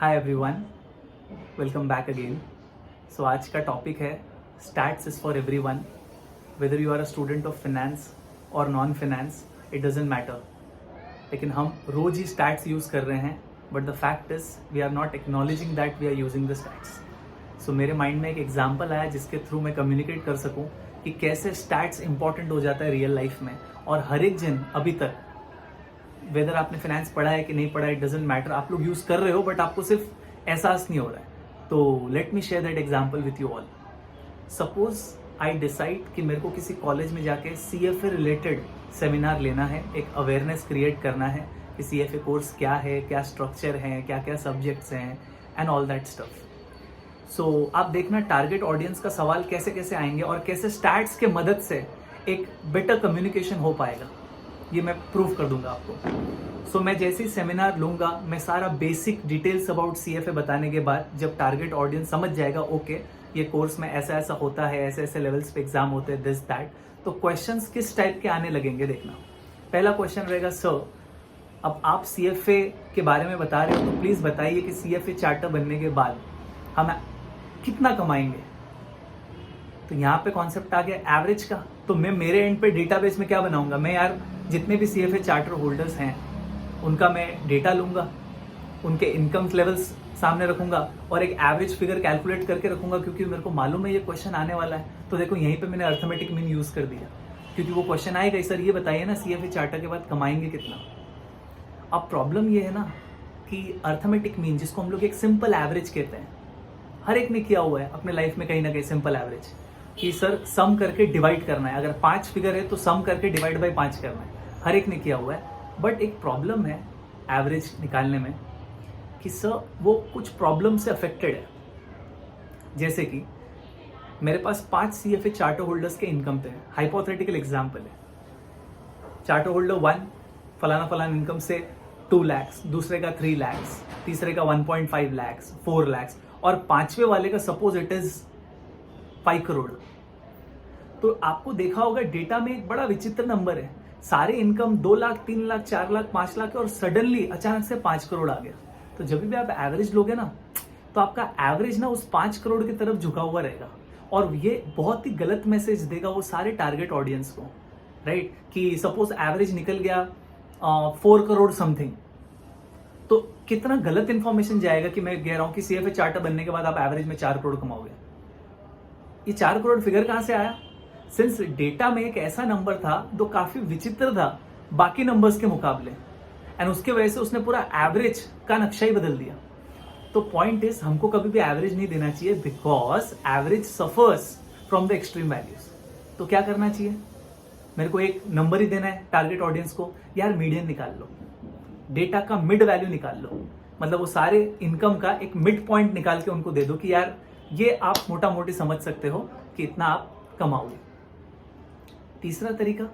हाय everyone, welcome back again. So आज का topic है stats is for everyone, whether you are a student of finance और non finance, it doesn't matter. लेकिन हम रोज ही स्टैट्स यूज़ कर रहे हैं, but the fact is we are not acknowledging that we are using the stats. So मेरे mind में एक एग्जाम्पल आया जिसके थ्रू मैं कम्युनिकेट कर सकूँ कि कैसे स्टैट्स इंपॉर्टेंट हो जाता है रियल लाइफ में। और हर एक जन अभी तक, वेदर आपने फाइनेंस पढ़ा है कि नहीं पढ़ा है, इट डजेंट मैटर, आप लोग यूज कर रहे हो बट आपको सिर्फ एहसास नहीं हो रहा है। तो let me share that example with you all. Suppose I decide कि मेरे को किसी कॉलेज में जाके CFA रिलेटेड सेमिनार लेना है, एक अवेयरनेस क्रिएट करना है कि CFA कोर्स क्या है, क्या स्ट्रक्चर है, क्या क्या सब्जेक्ट्स हैं एंड ऑल दैट स्टफ। सो आप देखना टारगेट ऑडियंस का सवाल कैसे कैसे आएंगे और कैसे स्टैट्स के मदद से एक बेटर कम्युनिकेशन हो पाएगा, ये मैं प्रूव कर दूंगा आपको। सो मैं जैसे ही सेमिनार लूंगा, मैं सारा बेसिक डिटेल्स अबाउट CFA बताने के बाद जब टारगेट ऑडियंस समझ जाएगा ओके ये कोर्स में ऐसा ऐसा होता है, ऐसे ऐसे लेवल्स पे एग्जाम होते हैं, दिस दैट, तो क्वेश्चंस किस टाइप के आने लगेंगे देखना। पहला क्वेश्चन रहेगा, सर अब आप CFA के बारे में बता रहे हो तो प्लीज बताइए कि CFA चार्टर बनने के बाद हम कितना कमाएंगे। तो यहाँ पे कॉन्सेप्ट आ गया एवरेज का। तो मैं मेरे एंड पे डेटाबेस में क्या बनाऊंगा, मैं यार जितने भी CFA चार्टर होल्डर्स हैं उनका मैं डेटा लूंगा, उनके इनकम लेवल्स सामने रखूंगा और एक एवरेज फिगर कैलकुलेट करके रखूंगा, क्योंकि मेरे को मालूम है ये क्वेश्चन आने वाला है। तो देखो यहीं पे मैंने अर्थमेटिक मीन यूज कर दिया, क्योंकि वो क्वेश्चन आएगा, सर ये बताइए ना CFA चार्टर के बाद कमाएंगे कितना। अब प्रॉब्लम ये है ना कि अर्थमेटिक मीन, जिसको हम लोग एक सिंपल एवरेज कहते हैं, हर एक ने किया हुआ है अपने लाइफ में कहीं ना कहीं सिंपल एवरेज, कि सर सम करके डिवाइड करना है, अगर 5 फिगर है तो सम करके डिवाइड बाई 5 करना है, हर एक ने किया हुआ है। बट एक प्रॉब्लम है एवरेज निकालने में कि सर वो कुछ प्रॉब्लम से अफेक्टेड है। जैसे कि मेरे पास 5 CFA चार्टर होल्डर्स के इनकम पे है, हाइपोथेटिकल एग्जाम्पल है। चार्टर होल्डर 1 फलाना फलाना इनकम से 2 लाख, दूसरे का 3 लाख, तीसरे का 1.5 लाख, 4 लाख और पांचवे वाले का सपोज इट इज 5 करोड़। तो आपको देखा होगा डेटा में एक बड़ा विचित्र नंबर है, सारे इनकम 2 लाख, 3 लाख, 4 लाख, 5 लाख और सडनली अचानक से 5 करोड़ आ गया। तो जब भी आप एवरेज लोगे ना, तो आपका एवरेज ना उस 5 करोड़ की तरफ झुका हुआ रहेगा और ये बहुत ही गलत मैसेज देगा वो सारे टारगेट ऑडियंस को, राइट? कि सपोज एवरेज निकल गया 4 करोड़ समथिंग, तो कितना गलत इंफॉर्मेशन जाएगा कि मैं कह रहा हूं कि CFA चार्टर बनने के बाद आप एवरेज में 4 करोड़ कमाओगे। ये 4 करोड़ फिगर कहां से आया? सिंस डेटा में एक ऐसा नंबर था जो काफी विचित्र था बाकी नंबर्स के मुकाबले, एंड उसके वजह से उसने पूरा एवरेज का नक्शा ही बदल दिया। तो पॉइंट इज, हमको कभी भी एवरेज नहीं देना चाहिए, because average suffers from the extreme values. तो क्या करना चाहिए, मेरे को एक नंबर ही देना है टारगेट ऑडियंस को, यार मीडियन निकाल लो, डेटा का मिड वैल्यू निकाल लो, मतलब वो सारे इनकम का एक मिड पॉइंट निकाल के उनको दे दो कि यार ये आप मोटा मोटी समझ सकते हो कि इतना आप कमाओगे। तीसरा तरीका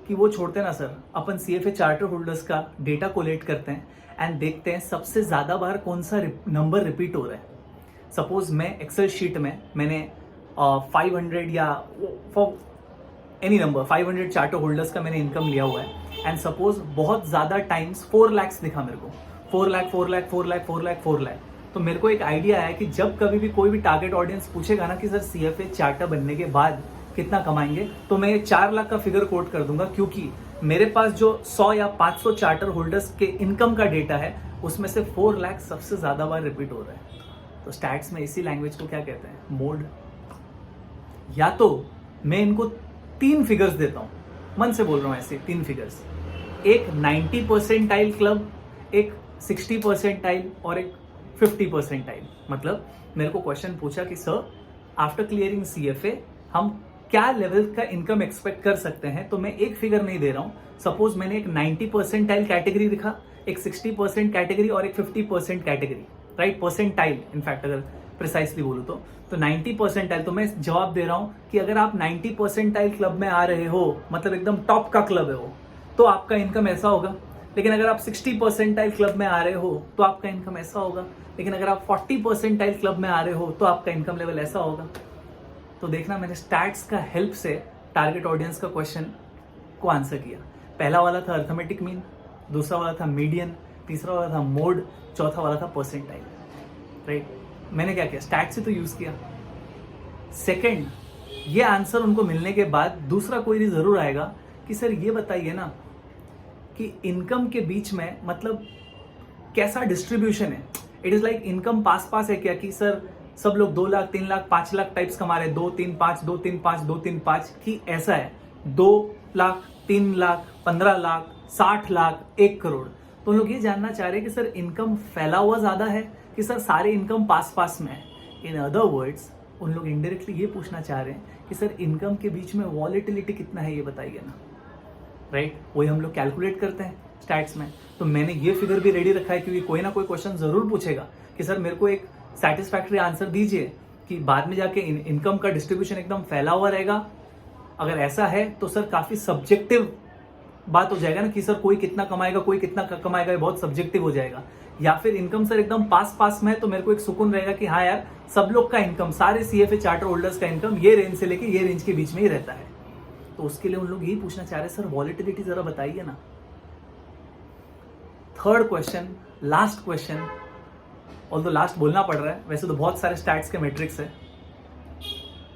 कि वो छोड़ते ना सर, अपन CFA चार्टर होल्डर्स का डेटा कोलेक्ट करते हैं एंड देखते हैं सबसे ज्यादा बार कौन सा नंबर रिपीट हो रहा है। सपोज मैं एक्सेल शीट में मैंने 500 या for any number 500 charter holders का मैंने इनकम लिया हुआ है एंड सपोज बहुत ज्यादा टाइम्स 4 लाख दिखा मेरे को, 4 लाख 4 लाख 4 लाख 4 लाख 4 लाख। तो मेरे को एक आइडिया आया कि जब कभी भी कोई भी टारगेट ऑडियंस पूछेगा ना कि सर CFA चार्टर बनने के बाद कितना कमाएंगे, तो मैं 4 लाख का फिगर कोट कर दूंगा, क्योंकि मेरे पास जो 100 या 500 चार्टर होल्डर्स के इनकम का डेटा है उसमें से 4 लाख सबसे ज्यादा बार रिपीट हो रहा है। तो स्टैट्स में इसी लैंग्वेज को क्या कहते हैं, मोड। या तो मैं इनको 3 फिगर्स देता हूं, मन से बोल रहा हूं ऐसे 3 फिगर्स, एक 90 परसेंटाइल क्लब, एक 60 परसेंटाइल और एक 50 परसेंटाइल। मतलब मेरे को क्वेश्चन पूछा कि सर आफ्टर क्लियरिंग CFA हम क्या लेवल का इनकम एक्सपेक्ट कर सकते हैं, तो मैं एक फिगर नहीं दे रहा हूं। सपोज मैंने एक 90 परसेंटाइल कैटेगरी दिखा, एक 60% कैटेगरी और एक 50% कैटेगरी, राइट? परसेंटाइल इनफैक्ट अगर प्रिसाइसली बोलूं तो 90 परसेंटाइल। तो मैं जवाब दे रहा हूं कि अगर आप 90 परसेंटाइल क्लब में आ रहे हो, मतलब एकदम टॉप का क्लब है वो, तो आपका इनकम ऐसा होगा। लेकिन अगर आप 60 परसेंटाइल क्लब में आ रहे हो तो आपका इनकम ऐसा होगा। लेकिन अगर आप 40 परसेंटाइल क्लब में आ रहे हो तो आपका इनकम लेवल ऐसा होगा। तो देखना, मैंने स्टैट्स का हेल्प से टारगेट ऑडियंस का क्वेश्चन को आंसर किया। पहला वाला था अर्थमेटिक मीन, दूसरा वाला था मीडियन, तीसरा वाला था मोड, चौथा वाला था परसेंटाइल, राइट। मैंने क्या किया, स्टैट से तो यूज़ किया। सेकंड, ये आंसर उनको मिलने के बाद दूसरा क्वेरी ज़रूर आएगा कि सर ये बताइए ना कि इनकम के बीच में मतलब कैसा डिस्ट्रीब्यूशन है। इट इज़ लाइक इनकम पास पास है क्या, कि सर सब लोग 2 लाख 3 लाख 5 लाख टाइप्स कमा रहे, 2 3 5 2 3 5 2 3 5, कि ऐसा है 2 लाख 3 लाख 15 लाख 60 लाख 1 करोड़। तो लोग ये जानना चाह रहे हैं कि सर इनकम फैला हुआ ज्यादा है कि सर सारे इनकम पास पास में है। इन अदर वर्ड्स उन लोग इनडायरेक्टली ये पूछना चाह रहे हैं कि सर इनकम के बीच में वॉलेटिलिटी कितना है, ये बताइए ना, राइट। वही हम लोग कैलकुलेट करते हैं स्टैट्स में। तो मैंने ये फिगर भी रेडी रखा है क्योंकि कोई ना कोई क्वेश्चन जरूर पूछेगा कि सर मेरे को एक सैटिस्फैक्टरी आंसर दीजिए कि बाद में जाके इनकम का डिस्ट्रीब्यूशन एकदम फैला हुआ रहेगा। अगर ऐसा है तो सर काफी सब्जेक्टिव बात हो जाएगा ना कि सर कोई कितना कमाएगा कोई कितना कमाएगा, ये बहुत सब्जेक्टिव हो जाएगा। या फिर इनकम सर एकदम पास पास में है तो मेरे को एक सुकून रहेगा कि हाँ यार सब लोग का इनकम, सारे सीएफए चार्टर होल्डर्स का इनकम ये रेंज से लेके ये रेंज के बीच में ही रहता है। तो उसके लिए उन लोग यही पूछना चाह रहे हैं, सर वॉलेटिलिटी जरा बताइए ना। Third question, last question, although last बोलना पड़ रहा है, वैसे तो बहुत सारे स्टैट्स के मैट्रिक्स है।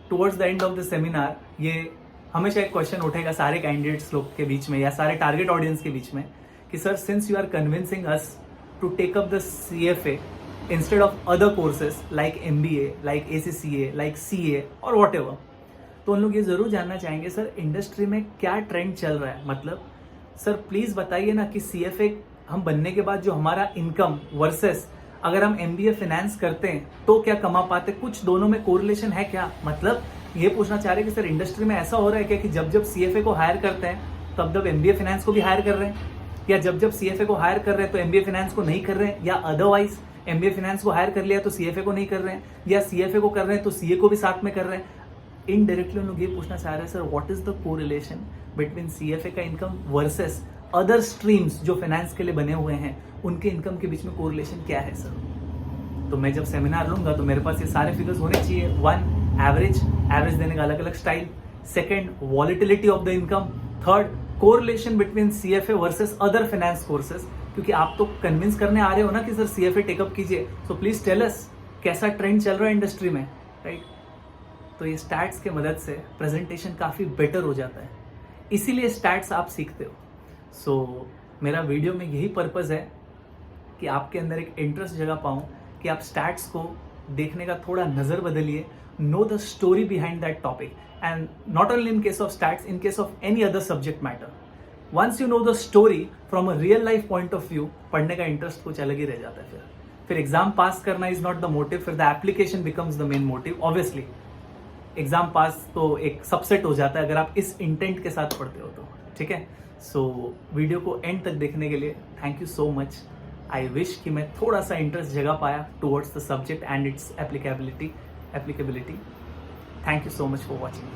Towards the end of the seminar ये हमेशा एक क्वेश्चन उठेगा सारे कैंडिडेट्स लोग के बीच में या सारे टारगेट ऑडियंस के बीच में कि sir since you are convincing us to take up the CFA instead of other courses like MBA, like ACCA, like CA और वॉट एवर, तो उन लोग ये जरूर जानना चाहेंगे सर इंडस्ट्री में क्या ट्रेंड चल रहा है। मतलब सर प्लीज बताइए ना कि CFA हम बनने के बाद जो हमारा इनकम वर्सेस अगर हम MBA फाइनेंस करते हैं तो क्या कमा पाते, कुछ दोनों में कोरिलेशन है क्या। मतलब ये पूछना चाह रहे हैं कि सर इंडस्ट्री में ऐसा हो रहा है क्या कि जब जब CFA को हायर करते हैं तब जब MBA फाइनेंस को भी हायर कर रहे हैं, या जब जब CFA को हायर कर रहे हैं तो MBA फाइनेंस को नहीं कर रहे हैं, या अदरवाइज MBA फाइनेंस को हायर कर लिया तो CFA को नहीं कर रहे हैं, या CFA को कर रहे हैं तो CA को भी साथ में कर रहे हैं। इनडायरेक्टली उन लोग ये पूछना चाह रहे हैं sir what is the correlation between CFA का इनकम वर्सेस अदर स्ट्रीम्स जो फाइनेंस के लिए बने हुए हैं, उनके इनकम के बीच में कोरिलेशन क्या है सर। तो मैं जब सेमिनार लूंगा तो मेरे पास ये सारे फिगर्स होने चाहिए। 1 एवरेज देने का अलग अलग style, second volatility of the income, third correlation between CFA versus other finance courses, क्योंकि आप तो कन्विंस करने आ रहे हो ना कि सर CFA टेकअप कीजिए, सो प्लीज टेल अस कैसा ट्रेंड चल रहा है इंडस्ट्री में, राइट। तो ये स्टैट्स के मदद से प्रेजेंटेशन काफी बेटर हो जाता है, इसीलिए स्टैट्स आप सीखते हो। सो मेरा वीडियो में यही पर्पज है कि आपके अंदर एक इंटरेस्ट जगा पाऊं कि आप स्टैट्स को देखने का थोड़ा नजर बदलिए, know the story behind that topic, and not only in case of stats, in case of any other subject matter, once you know the story from a real life point of view, पढ़ने का interest कुछ अलग ही रह जाता है। फिर exam पास करना is not the motive, फिर the application becomes the main motive. Obviously exam पास तो एक सबसेट हो जाता है अगर आप इस इंटेंट के साथ पढ़ते हो तो, ठीक है। सो वीडियो को एंड तक देखने के लिए thank you so much. I wish कि मैं थोड़ा सा इंटरेस्ट जगा पाया towards the subject and it's applicability. Thank you so much for watching.